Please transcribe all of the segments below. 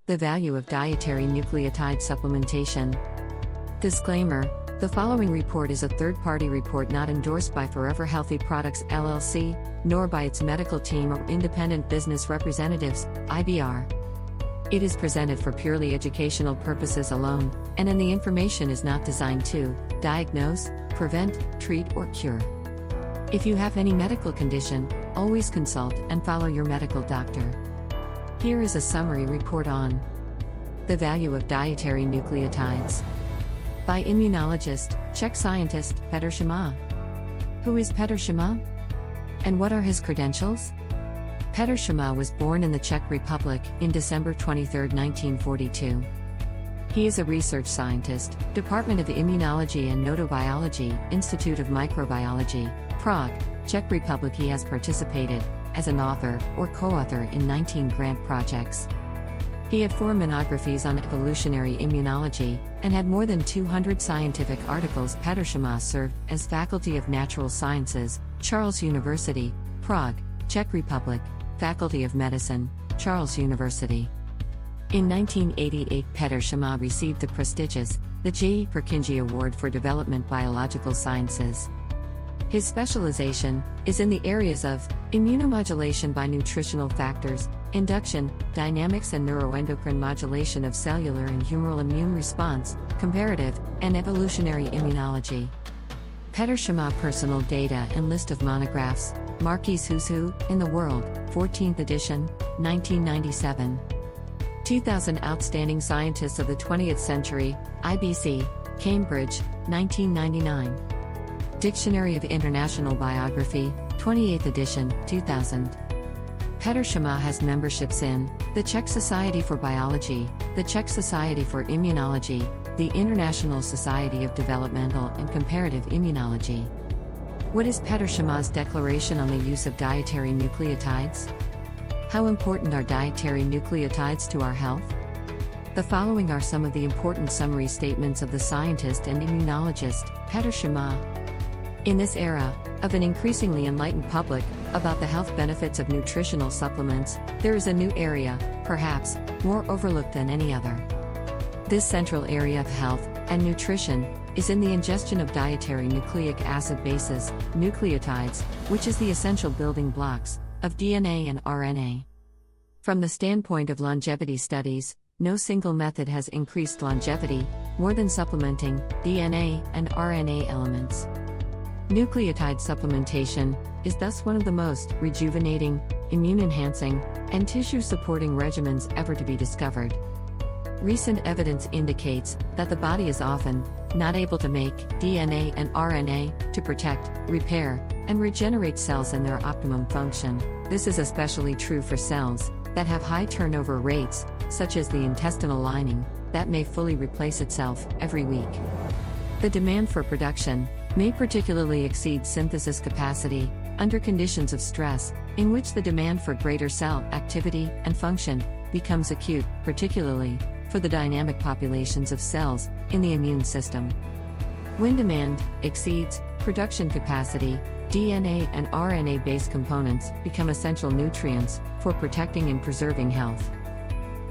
The value of dietary nucleotide supplementation. Disclaimer: the following report is a third-party report not endorsed by Forever Healthy Products LLC, nor by its medical team or independent business representatives, IBR. It is presented for purely educational purposes alone, and the information is not designed to diagnose, prevent, treat, or cure. If you have any medical condition, always consult and follow your medical doctor. Here is a summary report on the value of dietary nucleotides. By immunologist, Czech scientist, Petr Sima. Who is Petr Sima? And what are his credentials? Petr Sima was born in the Czech Republic in December 23, 1942. He is a research scientist, Department of Immunology and Notobiology, Institute of Microbiology, Prague, Czech Republic. He has participated as an author or co-author in 19 grant projects. He had 4 monographies on evolutionary immunology, and had more than 200 scientific articles. Petr Sima served as Faculty of Natural Sciences, Charles University, Prague, Czech Republic, Faculty of Medicine, Charles University. In 1988, Petr Sima received the prestigious, the J. Perkinji Award for Development Biological Sciences. His specialization is in the areas of immunomodulation by nutritional factors, induction, dynamics and neuroendocrine modulation of cellular and humoral immune response, comparative, and evolutionary immunology. Petr Sima Personal Data and List of Monographs, Marqui's Who's Who in the World, 14th edition, 1997. 2000 Outstanding Scientists of the 20th Century, IBC, Cambridge, 1999. Dictionary of International Biography, 28th edition, 2000. Petr Sima has memberships in the Czech Society for Biology, the Czech Society for Immunology, the International Society of Developmental and Comparative Immunology. What is Petr Sima's declaration on the use of dietary nucleotides? How important are dietary nucleotides to our health? The following are some of the important summary statements of the scientist and immunologist, Petr Sima. In this era of an increasingly enlightened public about the health benefits of nutritional supplements, there is a new area, perhaps more overlooked than any other. This central area of health and nutrition is in the ingestion of dietary nucleic acid bases, nucleotides, which is the essential building blocks of DNA and RNA. From the standpoint of longevity studies, no single method has increased longevity more than supplementing DNA and RNA elements. Nucleotide supplementation is thus one of the most rejuvenating, immune-enhancing, and tissue-supporting regimens ever to be discovered. Recent evidence indicates that the body is often not able to make DNA and RNA to protect, repair, and regenerate cells in their optimum function. This is especially true for cells that have high turnover rates, such as the intestinal lining, that may fully replace itself every week. The demand for production may particularly exceed synthesis capacity under conditions of stress, in which the demand for greater cell activity and function becomes acute, particularly for the dynamic populations of cells in the immune system. When demand exceeds production capacity, DNA and RNA-based components become essential nutrients for protecting and preserving health.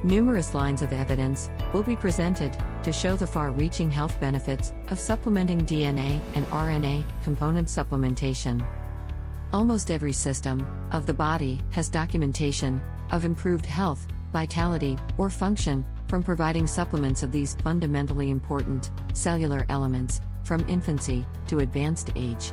Numerous lines of evidence will be presented to show the far-reaching health benefits of supplementing DNA and RNA component supplementation. Almost every system of the body has documentation of improved health, vitality, or function from providing supplements of these fundamentally important cellular elements from infancy to advanced age.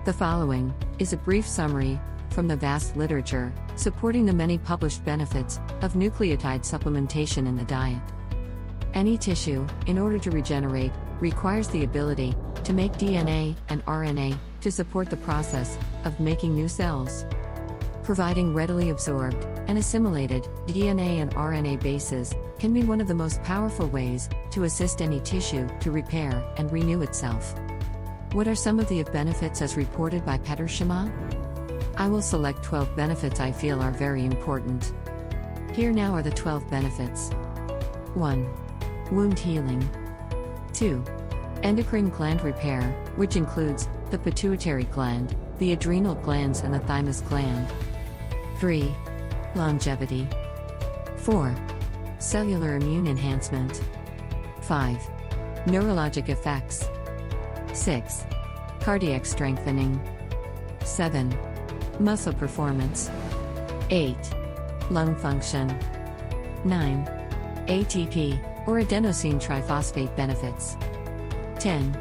The following is a brief summary from the vast literature supporting the many published benefits of nucleotide supplementation in the diet. Any tissue, in order to regenerate, requires the ability to make DNA and RNA to support the process of making new cells. Providing readily absorbed and assimilated DNA and RNA bases can be one of the most powerful ways to assist any tissue to repair and renew itself. What are some of the benefits as reported by Petr Sima? I will select 12 benefits I feel are very important. Here now are the 12 benefits. 1. Wound healing. 2. Endocrine gland repair, which includes the pituitary gland, the adrenal glands and the thymus gland. 3. Longevity. 4. Cellular immune enhancement. 5. Neurologic effects. 6. Cardiac strengthening. 7. Muscle performance. 8. Lung function. 9. ATP, or adenosine triphosphate benefits. 10.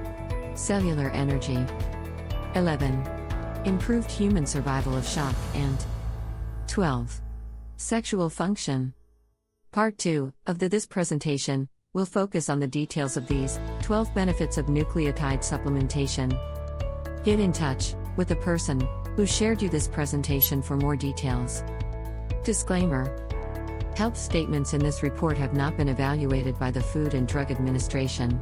Cellular energy. 11. Improved human survival of shock and 12. Sexual function. Part 2 of this presentation will focus on the details of these 12 benefits of nucleotide supplementation. Get in touch with the person who shared you this presentation for more details. Disclaimer: health statements in this report have not been evaluated by the Food and Drug Administration.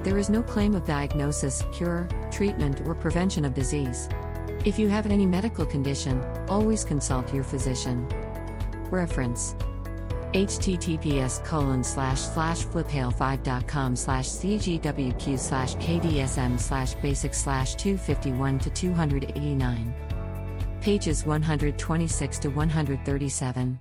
There is no claim of diagnosis, cure, treatment, or prevention of disease. If you have any medical condition, always consult your physician. Reference: https://fliphale5.com/cgwq/kdsm/basic/251-289. Pages 126 to 137.